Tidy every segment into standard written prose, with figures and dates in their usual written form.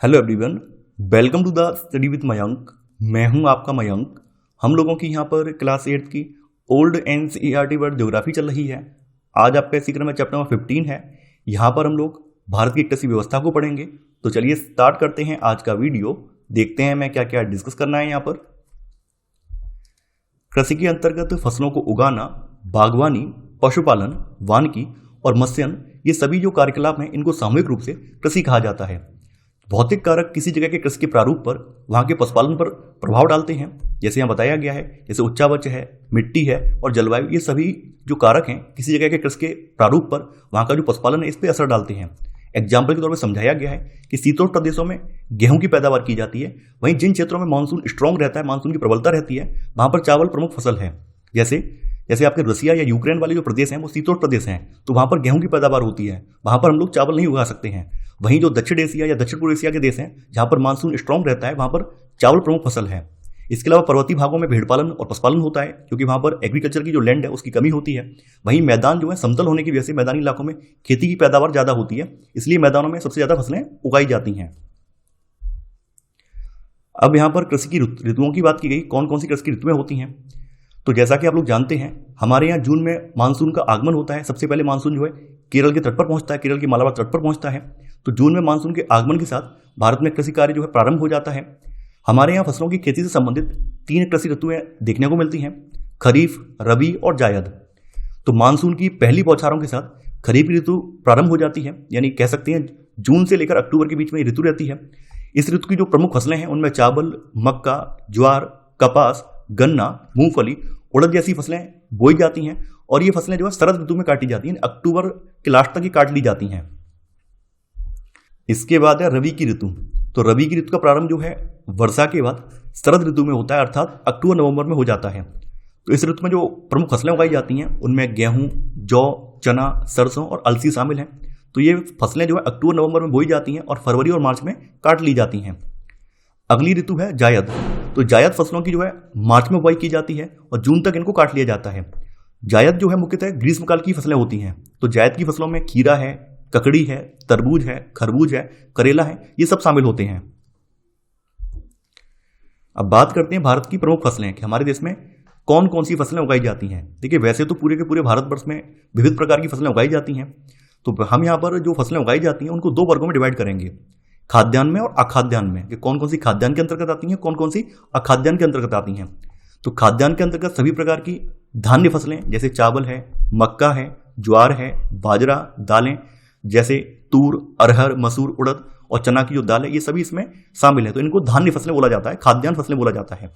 Hello everyone, welcome to the study with Mayank. मैं हूं आपका मयंक। हम लोगों की यहां पर क्लास 8 की ओल्ड एनसीईआरटी वर्ड ज्योग्राफी चल रही है। आज आपका इसी क्रम में चैप्टर नंबर 15 है। यहां पर हम लोग भारत की कृषि व्यवस्था को पढ़ेंगे। तो चलिए स्टार्ट करते हैं आज का वीडियो। देखते हैं मैं क्या क्या डिस्कस करना है। यहाँ पर कृषि के अंतर्गत फसलों को उगाना, बागवानी, पशुपालन, वानिकी और मत्स्यन, ये सभी जो कार्यकलाप हैं इनको सामूहिक रूप से कृषि कहा जाता है। भौतिक कारक किसी जगह के कृषि के प्रारूप पर, वहां के पशुपालन पर प्रभाव डालते हैं। जैसे यहाँ बताया गया है, जैसे उच्चावच है, मिट्टी है और जलवायु, ये सभी जो कारक हैं किसी जगह के कृषि के प्रारूप पर, वहां का जो पशुपालन है इस पर असर डालते हैं। एग्जाम्पल के तौर पर समझाया गया है कि शीतोष्ण प्रदेशों में गेहूं की पैदावार की जाती है, वहीं जिन क्षेत्रों में मानसून स्ट्रांग रहता है, मानसून की प्रबलता रहती है, वहां पर चावल प्रमुख फसल है। जैसे आपके रसिया या यूक्रेन वाले जो प्रदेश हैं वो शीतोष्ण प्रदेश हैं, तो वहां पर गेहूं की पैदावार होती है, वहां पर हम लोग चावल नहीं उगा सकते हैं। वहीं जो दक्षिण एशिया या दक्षिण पूर्व एशिया के देश हैं जहां पर मानसून स्ट्रांग रहता है, वहां पर चावल प्रमुख फसल है। इसके अलावा पर्वतीय भागों में भेड़ पालन और पशुपालन होता है, क्योंकि वहां पर एग्रीकल्चर की जो लैंड है उसकी कमी होती है। वहीं मैदान जो है समतल होने की वजह से मैदानी इलाकों में खेती की पैदावार ज्यादा होती है, इसलिए मैदानों में सबसे ज्यादा फसलें उगाई जाती हैं। अब यहाँ पर कृषि की ऋतुओं की बात की गई, कौन कौन सी कृषि की ऋतुएं होती हैं। तो जैसा कि आप लोग जानते हैं, हमारे यहाँ जून में मानसून का आगमन होता है। सबसे पहले मानसून जो है केरल के तट पर पहुंचता है, केरल के मालाबार तट पर पहुंचता है। तो जून में मानसून के आगमन के साथ भारत में कृषि कार्य जो है प्रारंभ हो जाता है। हमारे यहाँ फसलों की खेती से संबंधित 3 कृषि ऋतुएं देखने को मिलती हैं, खरीफ, रबी और जायद। तो मानसून की पहली बौछारों के साथ खरीफ ऋतु प्रारंभ हो जाती है, यानी कह सकते हैं जून से लेकर अक्टूबर के बीच में ऋतु रहती है। इस ऋतु की जो प्रमुख फसलें हैं उनमें चावल, मक्का, ज्वार, कपास, गन्ना, मूंगफली, उड़द जैसी फसलें बोई जाती हैं। और ये फसलें जो है शरद ऋतु में काटी जाती हैं, अक्टूबर के लास्ट तक ही काट ली जाती हैं। इसके बाद है रबी की ऋतु। तो रबी की ऋतु का प्रारंभ जो है वर्षा के बाद शरद ऋतु में होता है, अर्थात अक्टूबर नवंबर में हो जाता है। तो इस ऋतु में जो प्रमुख फसलें उगाई जाती हैं उनमें गेहूं, जौ, चना, सरसों और अलसी शामिल हैं। तो ये फसलें जो है अक्टूबर नवंबर में बोई जाती हैं और फरवरी और मार्च में काट ली जाती हैं। अगली ऋतु है जायद। तो जायद फसलों की जो है मार्च में बुआई की जाती है और जून तक इनको काट लिया जाता है। जायद जो है मुख्यतः ग्रीष्मकाल की फसलें होती हैं। तो जायद की फसलों में खीरा है, ककड़ी है, तरबूज है, खरबूज है, करेला है, ये सब शामिल होते हैं। अब बात करते हैं भारत की प्रमुख फसलें कि हमारे देश में कौन कौन सी फसलें उगाई जाती हैं। देखिए, वैसे तो पूरे के पूरे भारतवर्ष में विविध प्रकार की फसलें उगाई जाती हैं। तो हम यहाँ पर जो फसलें उगाई जाती हैं उनको 2 वर्गों में डिवाइड करेंगे, खाद्यान्न में और अखाद्यान्न में, कि कौन कौन सी खाद्यान्न के अंतर्गत आती हैं, कौन कौन सी अखाद्यान्न के अंतर्गत आती हैं। तो खाद्यान्न के अंतर्गत सभी प्रकार की धान्य फसलें जैसे चावल है, मक्का है, ज्वार है, बाजरा, दालें जैसे तूर, अरहर, मसूर, उड़द और चना की जो दाल है, ये सभी इसमें शामिल है। तो इनको धान्य फसलें बोला जाता है, खाद्यान्न फसलें बोला जाता है।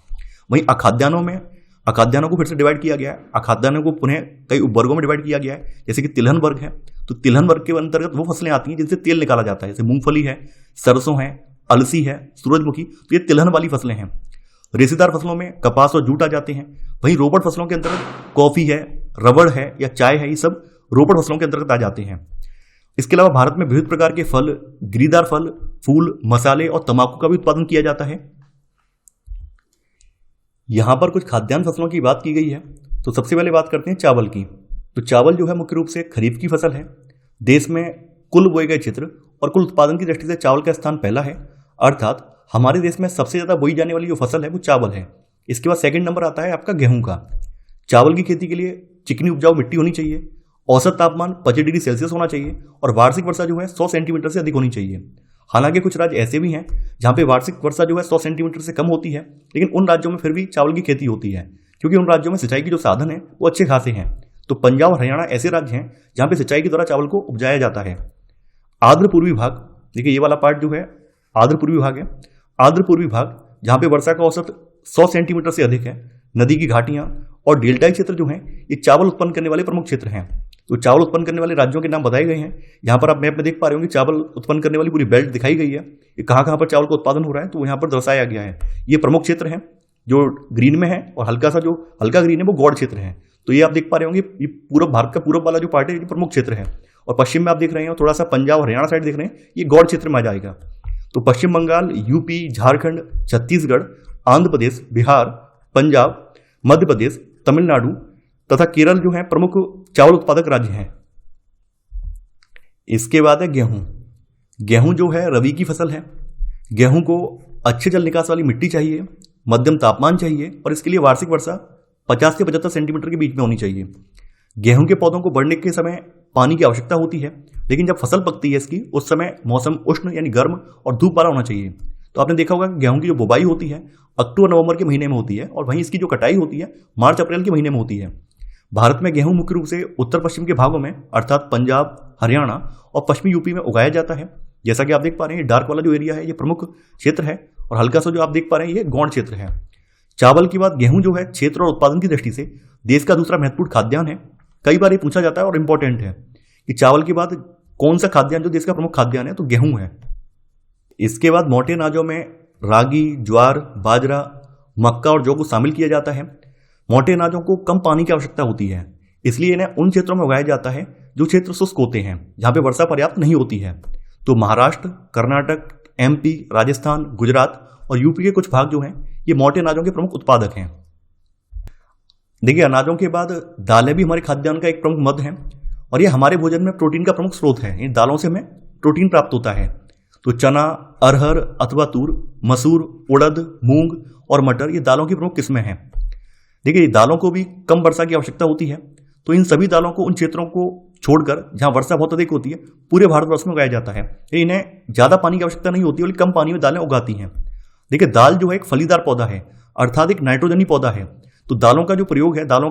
वहीं अखाद्यान्नों को फिर से डिवाइड किया गया है। अखाद्यान्नों को पुनः कई उपवर्गों में डिवाइड किया गया है, जैसे कि तिलहन वर्ग है। तो तिलहन वर्ग के अंतर्गत वो फसलें आती हैं जिनसे तेल निकाला जाता है, जैसे मूंगफली है, सरसों है, अलसी है, सूरजमुखी। तो ये तिलहन वाली फसलें हैं। रेशेदार फसलों में कपास और जूट आ जाते हैं। वहीं रोपड़ फसलों के अंतर्गत कॉफी है, रबड़ है या चाय है, ये सब रोपड़ फसलों के अंतर्गत आ जाते हैं। इसके अलावा भारत में विविध प्रकार के फल, गिरीदार फल, फूल, मसाले और तंबाकू का भी उत्पादन किया जाता है। यहां पर कुछ खाद्यान्न फसलों की बात की गई है। तो सबसे पहले बात करते हैं चावल की। तो चावल जो है मुख्य रूप से खरीफ की फसल है। देश में कुल बोए गए क्षेत्र और कुल उत्पादन की दृष्टि से चावल का स्थान पहला है, अर्थात हमारे देश में सबसे ज्यादा बोई जाने वाली जो फसल है वो चावल है। इसके बाद सेकंड नंबर आता है आपका गेहूं का। चावल की खेती के लिए चिकनी उपजाऊ मिट्टी होनी चाहिए, औसत तापमान 25 डिग्री सेल्सियस होना चाहिए और वार्षिक वर्षा जो है 100 सेंटीमीटर से अधिक होनी चाहिए। हालांकि कुछ राज्य ऐसे भी हैं जहां पे वार्षिक वर्षा जो है 100 सेंटीमीटर से कम होती है, लेकिन उन राज्यों में फिर भी चावल की खेती होती है, क्योंकि उन राज्यों में सिंचाई के जो साधन है वो अच्छे खासे हैं। तो पंजाब और हरियाणा ऐसे राज्य हैं जहां पे सिंचाई के द्वारा चावल को उपजाया जाता है। आर्द्र पूर्वी भाग, देखिए ये वाला पार्ट जो है आर्द्र पूर्वी भाग है। आर्द्र पूर्वी भाग जहां पे वर्षा का औसत 100 सेंटीमीटर से अधिक है, नदी की घाटियां और डेल्टाई क्षेत्र जो हैं ये चावल उत्पन्न करने वाले प्रमुख क्षेत्र हैं। तो चावल उत्पन्न करने वाले राज्यों के नाम बताए गए हैं। यहाँ पर आप मैप में देख पा रहे होंगे चावल उत्पन्न करने वाली पूरी बेल्ट दिखाई गई है, ये कहाँ कहाँ पर चावल का उत्पादन हो रहा है, तो यहाँ पर दर्शाया गया है। ये प्रमुख क्षेत्र हैं जो ग्रीन में है, और हल्का ग्रीन है वो गौड़ क्षेत्र है। तो ये आप देख पा रहे होंगे, ये पूर्व भारत का पूर्व वाला जो पार्ट है ये प्रमुख क्षेत्र है। और पश्चिम में आप देख रहे हैं थोड़ा सा पंजाब और हरियाणा साइड देख रहे हैं, ये गौड़ क्षेत्र में आ जाएगा। तो पश्चिम बंगाल, यूपी, झारखंड, छत्तीसगढ़, आंध्र प्रदेश, बिहार, पंजाब, मध्य प्रदेश, तमिलनाडु तथा केरल जो है प्रमुख चावल उत्पादक राज्य हैं। इसके बाद है गेहूं। गेहूं जो है रबी की फसल है। गेहूं को अच्छे जल निकास वाली मिट्टी चाहिए, मध्यम तापमान चाहिए और इसके लिए वार्षिक वर्षा 50 से 75 सेंटीमीटर के बीच में होनी चाहिए। गेहूं के पौधों को बढ़ने के समय पानी की आवश्यकता होती है, लेकिन जब फसल पकती है इसकी उस समय मौसम उष्ण यानी गर्म और धूप वाला होना चाहिए। तो आपने देखा होगा कि गेहूं की जो बुवाई होती है अक्टूबर नवंबर के महीने में होती है और वहीं इसकी जो कटाई होती है मार्च अप्रैल के महीने में होती है। भारत में गेहूं मुख्य रूप से उत्तर पश्चिम के भागों में अर्थात पंजाब, हरियाणा और पश्चिमी यूपी में उगाया जाता है। जैसा कि आप देख पा रहे हैं, डार्क वाला जो एरिया है ये प्रमुख क्षेत्र है और हल्का सा जो आप देख पा रहे हैं ये गौण क्षेत्र है। चावल की बात, गेहूं जो है क्षेत्र और उत्पादन की दृष्टि से देश का दूसरा महत्वपूर्ण खाद्यान्न है। कई बार ये पूछा जाता है और इंपॉर्टेंट है कि चावल के बाद कौन सा खाद्यान्न जो देश का प्रमुख खाद्यान्न है, तो गेहूं है। इसके बाद मोटे अनाजों में रागी, ज्वार, बाजरा, मक्का और जौ को शामिल किया जाता है। मोटे अनाजों को कम पानी की आवश्यकता होती है, इसलिए इन्हें उन क्षेत्रों में उगाया जाता है जो क्षेत्र शुष्क होते हैं, जहां पे वर्षा पर्याप्त नहीं होती है। तो महाराष्ट्र, कर्नाटक, एमपी, राजस्थान, गुजरात और यूपी के कुछ भाग जो हैं ये मोटे अनाजों के प्रमुख उत्पादक हैं। देखिए, अनाजों के बाद दालें भी हमारे खाद्यान्न का एक प्रमुख मद है और ये हमारे भोजन में प्रोटीन का प्रमुख स्रोत है। इन दालों से हमें प्रोटीन प्राप्त होता है। तो चना, अरहर अथवा तूर, मसूर, उड़द, मूंग और मटर ये दालों की प्रमुख किस्में हैं। देखिए, दालों को भी कम वर्षा की आवश्यकता होती है, तो इन सभी दालों को उन क्षेत्रों को छोड़कर जहां वर्षा बहुत अधिक होती है पूरे भारतवर्ष में उगाया जाता है। इन्हें ज्यादा पानी की आवश्यकता नहीं होती, बल्कि कम पानी में दालें उगाती हैं। देखिए, दाल जो है एक फलीदार पौधा है, अर्थात एक नाइट्रोजनी पौधा है। तो दालों का जो प्रयोग है, दालों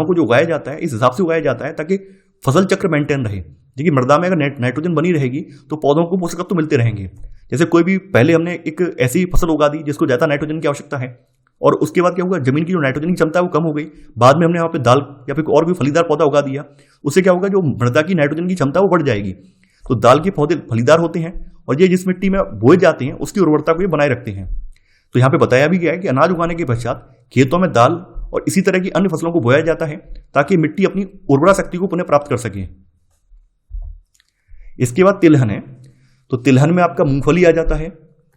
को जो उगाया जाता है इस हिसाब से उगाया जाता है ताकि फसल चक्र मेंटेन रहे। देखिए, मृदा में अगर नाइट्रोजन बनी रहेगी तो पौधों को पोषक तत्व मिलते रहेंगे। जैसे कोई भी पहले हमने एक ऐसी फसल उगा दी जिसको ज्यादा नाइट्रोजन की आवश्यकता है और उसके बाद क्या होगा, जमीन की जो नाइट्रोजन की क्षमता है वो कम हो गई। बाद में हमने वहां पे दाल या फिर और भी फलीदार पौधा उगा दिया, उससे क्या होगा, जो मृदा की नाइट्रोजन की क्षमता वो बढ़ जाएगी। तो दाल के पौधे फलीदार होते हैं और ये जिस मिट्टी में बोए जाते हैं उसकी उर्वरता को ये बनाए रखते हैं। तो यहाँ पे बताया भी गया है कि अनाज उगाने के पश्चात खेतों में दाल और इसी तरह की अन्य फसलों को बोया जाता है ताकि मिट्टी अपनी उर्वरा शक्ति को पुनः प्राप्त कर सके। इसके बाद तिलहन है। तो तिलहन में आपका मूंगफली आ जाता है,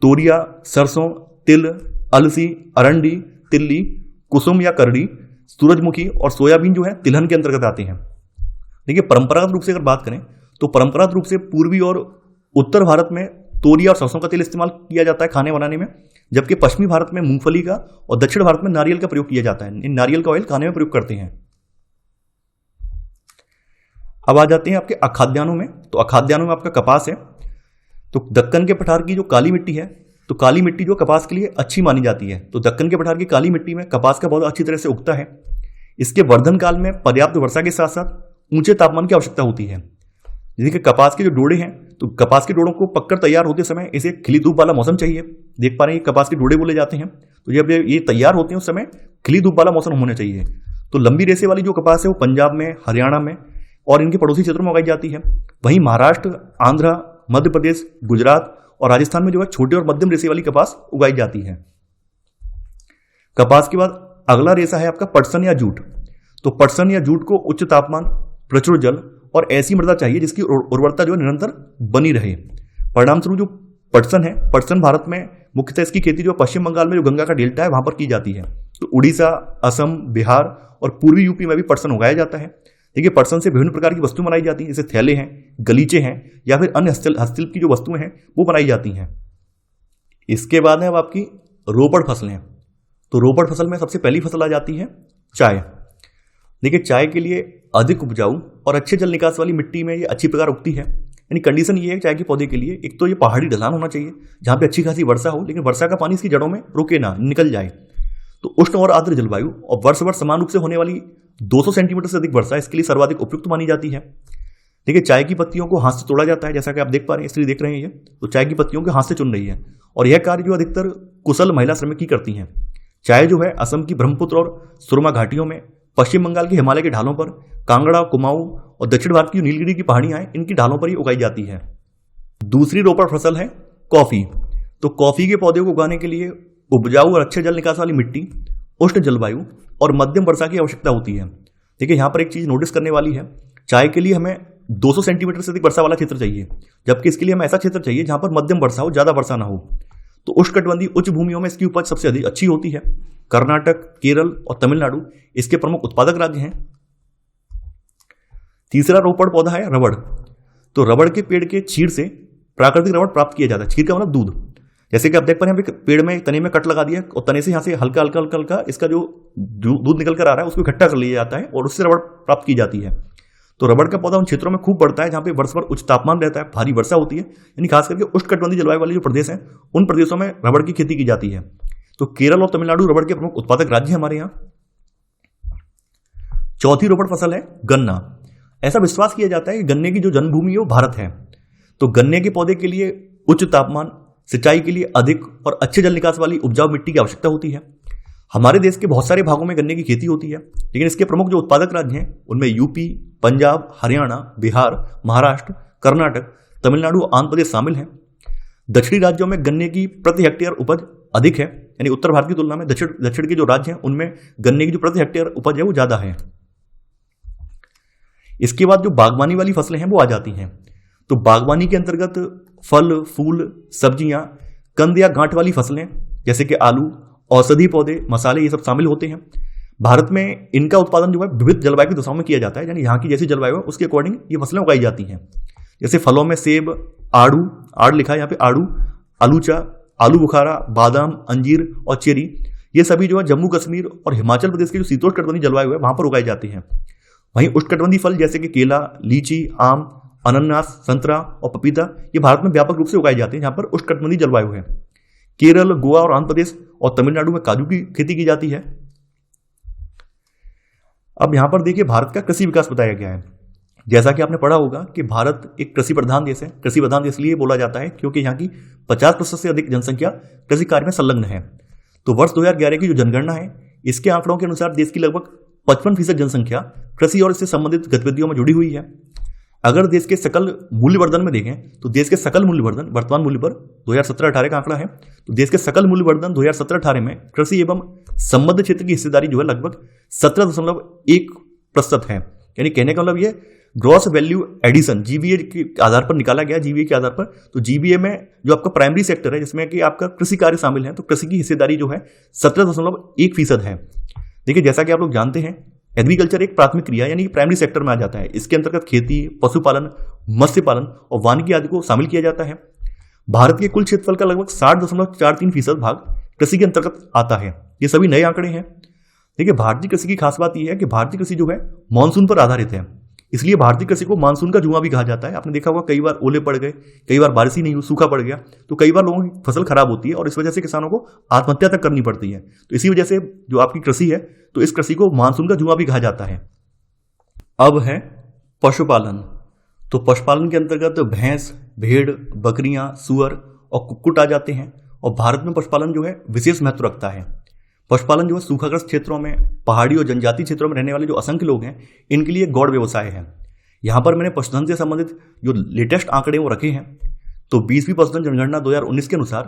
तोरिया, सरसों, तिल, अलसी, अरंडी, तिल्ली, कुसुम या करड़ी, सूरजमुखी और सोयाबीन जो है तिलहन के अंतर्गत आते हैं। देखिए, परंपरागत रूप से अगर बात करें तो परंपरागत रूप से पूर्वी और उत्तर भारत में तोरिया और सरसों का तेल इस्तेमाल किया जाता है खाने बनाने में, जबकि पश्चिमी भारत में मूंगफली का और दक्षिण भारत में नारियल का प्रयोग किया जाता है। इन नारियल का ऑयल खाने में प्रयोग करते हैं। अब आ जाते हैं आपके अखाद्यान्नों में। तो अखाद्यान्नों में आपका कपास है। तो दक्कन के पठार की जो काली मिट्टी है, तो काली मिट्टी जो कपास के लिए अच्छी मानी जाती है। तो दक्कन के पठार की काली मिट्टी में कपास का पौधा अच्छी तरह से उगता है। इसके वर्धन काल में पर्याप्त वर्षा के साथ साथ ऊंचे तापमान की आवश्यकता होती है। जैसे कि कपास के जो डोड़े हैं, तो कपास के डोड़ों को पककर तैयार होते समय इसे खिली धूप वाला मौसम चाहिए। देख पा रहे हैं कपास के डोड़े बोले जाते हैं। तो जब ये तैयार होते हैं उस समय खिली धूप वाला मौसम होना चाहिए। तो लंबी रेशे वाली जो कपास है वो पंजाब में, हरियाणा में और इनके पड़ोसी क्षेत्रों में उगाई जाती है। वहीं महाराष्ट्र, आंध्र, मध्य प्रदेश, गुजरात और राजस्थान में जो है छोटे और मध्यम रेशे वाली कपास उगाई जाती है। कपास के बाद अगला रेशा है आपका पटसन या जूट। तो पटसन या जूट को उच्च तापमान, प्रचुर जल और ऐसी मृदा चाहिए जिसकी उर्वरता जो निरंतर बनी रहे। परिणाम स्वरूप जो पटसन है, पटसन भारत में मुख्यतः इसकी खेती जो पश्चिम बंगाल में जो गंगा का डेल्टा है वहां पर की जाती है। तो उड़ीसा, असम, बिहार और पूर्वी यूपी में भी पटसन उगाया जाता है। देखिए, पटसन से विभिन्न प्रकार की वस्तुएं बनाई जाती हैं, जैसे थैले हैं, गलीचे हैं या फिर अन्य हस्तशिल्प की जो वस्तुएं हैं वो बनाई जाती हैं। इसके बाद है अब आपकी रोपड़ फसलें। तो रोपड़ फसल में सबसे पहली फसल आ जाती है चाय। देखिए, चाय के लिए अधिक उपजाऊ और अच्छे जल निकास वाली मिट्टी में ये अच्छी प्रकार उगती है। यानी कंडीशन ये है चाय के पौधे के लिए, एक तो ये पहाड़ी ढलान होना चाहिए जहां पे अच्छी खासी वर्षा हो, लेकिन वर्षा का पानी इसकी जड़ों में रुके ना, निकल जाए। तो उष्ण और आर्द्र जलवायु और वर्ष वर्ष समान रूप से होने वाली 200 सेंटीमीटर से अधिक वर्षा इसके लिए सर्वाधिक उपयुक्त मानी जाती है। देखिए, चाय की पत्तियों को हाथ से तोड़ा जाता है, जैसा कि आप देख पा रहे हैं, इसलिए देख रहे हैं ये। तो चाय की पत्तियों को हाथ से चुन रही है और यह कार्य जो अधिकतर कुशल महिला श्रमिक ही करती हैं। चाय जो है असम की ब्रह्मपुत्र और सुरमा घाटियों में, पश्चिम बंगाल के हिमालय के ढालों पर, कांगड़ा, कुमाऊं और दक्षिण भारत की नीलगिरी की पहाड़ियां हैं, इनकी ढालों पर ही उगाई जाती है। दूसरी रोपड़ फसल है कॉफी। तो कॉफी के पौधे को उगाने के लिए उपजाऊ और अच्छे जल निकास वाली मिट्टी, उष्ण जलवायु और मध्यम वर्षा की आवश्यकता होती है। देखिए, यहां पर एक चीज नोटिस करने वाली है, चाय के लिए हमें 200 सेंटीमीटर से अधिक वर्षा वाला क्षेत्र चाहिए, जबकि इसके लिए हमें ऐसा क्षेत्र चाहिए जहां पर मध्यम वर्षा हो, ज्यादा वर्षा ना हो। तो उष्णकटिबंधीय उच्च भूमियों में इसकी उपज सबसे अधिक अच्छी होती है। कर्नाटक, केरल और तमिलनाडु इसके प्रमुख उत्पादक राज्य हैं। तीसरा रोपड़ पौधा है रबड़। तो रबड़ के पेड़ के चीड़ से प्राकृतिक रबड़ प्राप्त किया जाता है। चीड़ का मतलब दूध। जैसे कि आप देख पा रहे हैं पेड़ में तने में कट लगा दिया और तने से यहाँ से हल्का हल्का हल्का हल्का इसका जो दूध निकल कर आ रहा है उसको इकट्ठा कर लिया जाता है और उससे रबड़ प्राप्त की जाती है। तो रबड़ का पौधा उन क्षेत्रों में खूब बढ़ता है जहाँ पे वर्ष भर उच्च तापमान रहता है, भारी वर्षा होती है, यानी खास करके उष्णकटिबंधीय जलवायु वाले जो प्रदेश हैं उन प्रदेशों में रबड़ की खेती की जाती है। तो केरल और तमिलनाडु रबड़ के प्रमुख उत्पादक राज्य हैं हमारे यहाँ। चौथी रबड़ फसल है गन्ना। ऐसा विश्वास किया जाता है कि गन्ने की जो जन्मभूमि है वो भारत है। तो गन्ने के पौधे के लिए उच्च तापमान, सिंचाई के लिए अधिक और अच्छे जल निकास वाली उपजाऊ मिट्टी की आवश्यकता होती है। हमारे देश के बहुत सारे भागों में गन्ने की खेती होती है, लेकिन इसके प्रमुख जो उत्पादक राज्य हैं उनमें यूपी, पंजाब, हरियाणा, बिहार, महाराष्ट्र, कर्नाटक, तमिलनाडु और आंध्र प्रदेश शामिल हैं। दक्षिणी राज्यों में गन्ने की प्रति हेक्टेयर उपज अधिक है, यानी उत्तर भारत की तुलना में दक्षिण के जो राज्य हैं उनमें गन्ने की जो प्रति हेक्टेयर उपज है वो ज्यादा है। इसके बाद जो बागवानी वाली फसलें हैं वो आ जाती हैं। तो बागवानी के अंतर्गत फल, फूल, सब्जियां, कंद या गांठ वाली फसलें जैसे कि आलू, औषधि पौधे, मसाले, ये सब शामिल होते हैं। भारत में इनका उत्पादन जो है विविध जलवायु की दिशाओं में किया जाता है, यानी यहाँ की जैसी जलवायु है उसके अकॉर्डिंग ये फसलें उगाई जाती हैं। जैसे फलों में सेब, आड़ लिखा है यहाँ पे, आड़ू, आलूचा, आलू बुखारा, बादाम, अंजीर और चेरी, ये सभी जो है जम्मू कश्मीर और हिमाचल प्रदेश की जो शीतोष्णकटिबंधीय जलवायु है वहां पर उगाई जाती हैं। वहीं उष्णकटिबंधीय फल जैसे कि केला, लीची, आम, अनानास, संतरा और पपीता ये भारत में व्यापक रूप से उगाई जाती हैं जहां पर उष्णकटिबंधीय जलवायु है। केरल, गोवा और आंध्र प्रदेश और तमिलनाडु में काजू की खेती की जाती है। अब यहां पर देखिए भारत का कृषि विकास बताया गया है। जैसा कि आपने पढ़ा होगा कि भारत एक कृषि प्रधान देश है। कृषि प्रधान देश इसलिए बोला जाता है क्योंकि यहाँ की 50% से अधिक जनसंख्या कृषि कार्य में संलग्न है। तो वर्ष 2011 की जो जनगणना है इसके आंकड़ों के अनुसार देश की लगभग 55% जनसंख्या कृषि और इससे संबंधित गतिविधियों में जुड़ी हुई है। अगर देश के सकल मूल्यवर्धन में देखें तो देश के सकल मूल्यवर्धन वर्तमान मूल्य पर 2017-18 का आंकड़ा है, तो देश के सकल मूल्यवर्धन 2017-18 में कृषि एवं संबद्ध क्षेत्र की हिस्सेदारी जो है लगभग 17.1% है। यानी कहने का मतलब ये ग्रॉस वैल्यू एडिशन जीवीए के आधार पर निकाला गया, जीवीए के आधार पर। तो जीवीए में जो आपका प्राइमरी सेक्टर है जिसमें कि आपका कृषि कार्य शामिल है, तो कृषि की हिस्सेदारी जो है 17.1% है। देखिए जैसा कि आप लोग जानते हैं एग्रीकल्चर एक प्राथमिक क्रिया यानी प्राइमरी सेक्टर में आ जाता है। इसके अंतर्गत खेती, पशुपालन, मत्स्य पालन और वानिकी आदि को शामिल किया जाता है। भारत के कुल क्षेत्रफल का लगभग 60.43% भाग कृषि के अंतर्गत आता है। ये सभी नए आंकड़े हैं। देखिए भारतीय कृषि की खास बात यह है कि भारतीय कृषि जो है मानसून पर आधारित है, इसलिए भारतीय कृषि को मानसून का जुआ भी कहा जाता है। आपने देखा होगा कई बार ओले पड़ गए, कई बार बारिश ही नहीं हुई, सूखा पड़ गया, तो कई बार लोगों की फसल खराब होती है और इस वजह से किसानों को आत्महत्या तक करनी पड़ती है। तो इसी वजह से जो आपकी कृषि है तो इस कृषि को मानसून का जुआ भी कहा जाता है। अब है पशुपालन। तो पशुपालन के अंतर्गत भैंस, भेड़, बकरियां, सुअर और कुक्कुट आ जाते हैं। और भारत में पशुपालन जो है विशेष महत्व रखता है। पशुपालन जो है सूखाग्रस्त क्षेत्रों में, पहाड़ी और जनजातीय क्षेत्रों में रहने वाले जो असंख्य लोग हैं इनके लिए गौड़ व्यवसाय है। यहाँ पर मैंने पशुधन से संबंधित जो लेटेस्ट आंकड़े वो रखे हैं। तो 20वीं पशुधन जनगणना 2019 के अनुसार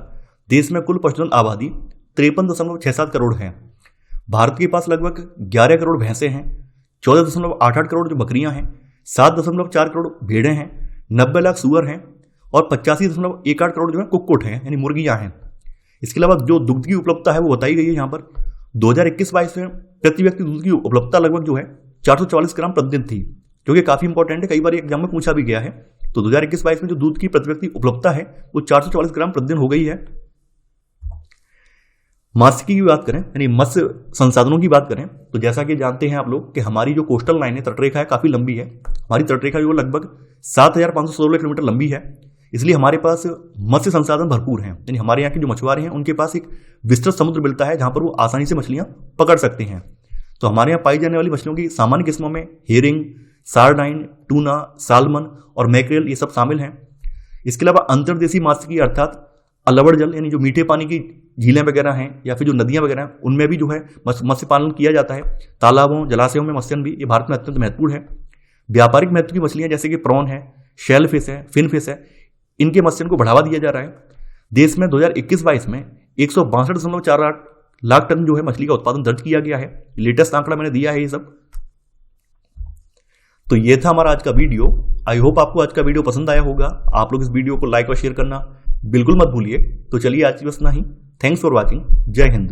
देश में कुल पशुधन आबादी 53.67 करोड़ है। भारत के पास लगभग 11 करोड़ भैंसें हैं, 14.88 करोड़ जो बकरियां हैं, 7.4 करोड़ भेड़ें हैं, 90 लाख सुअर हैं और 85.18 करोड़ जो है कुक्कुट हैं यानी मुर्गियां हैं। इसके अलावा जो दुग्ध की उपलब्धता है वो बताई गई है यहाँ पर। 2021-22 में प्रति व्यक्ति दूध की उपलब्धता लगभग जो है 444 ग्राम प्रतिदिन थी, जो कि काफी इंपॉर्टेंट है, कई बार एग्जाम में पूछा भी गया है। तो 2021-22 में जो दूध की प्रति व्यक्ति उपलब्धता है वो 444 ग्राम प्रतिदिन हो गई है। मात्स्यिकी की बात करें यानी मत्स्य संसाधनों की बात करें तो जैसा कि जानते हैं आप लोग कि हमारी जो कोस्टल लाइन है, तटरेखा है, काफी लंबी है। हमारी तटरेखा जो लगभग 7,516 किलोमीटर लंबी है, इसलिए हमारे पास मत्स्य संसाधन भरपूर हैं। यानी हमारे यहाँ के जो मछुआरे हैं उनके पास एक विस्तृत समुद्र मिलता है जहां पर वो आसानी से मछलियां पकड़ सकते हैं। तो हमारे यहाँ पाई जाने वाली मछलियों की सामान्य किस्मों में हेरिंग, सार्डाइन, टूना, सालमन और मैक्रेल ये सब शामिल हैं। इसके अलावा अंतर्देशीय मात्स्यिकी अर्थात अलवड़ जल यानी जो मीठे पानी की झीलें वगैरह हैं या फिर जो नदियां वगैरह हैं उनमें भी जो है मत्स्य पालन किया जाता है। तालाबों, जलाशयों में मत्स्यन भी ये भारत में अत्यंत महत्वपूर्ण है। व्यापारिक महत्व की मछलियां जैसे कि प्रॉन है, शेल फिश है, फिन फिश है, इनके मत्स्यन को बढ़ावा दिया जा रहा है। देश में 2021-22 में 162.48 लाख टन जो है मछली का उत्पादन दर्ज किया गया है। लेटेस्ट आंकड़ा मैंने दिया है ये सब। तो ये था हमारा आज का वीडियो। आई होप आपको आज का वीडियो पसंद आया होगा। आप लोग इस वीडियो को लाइक और शेयर करना बिल्कुल मत भूलिए। तो चलिए आज की बस इतना ही। Thanks for watching. जय हिंद।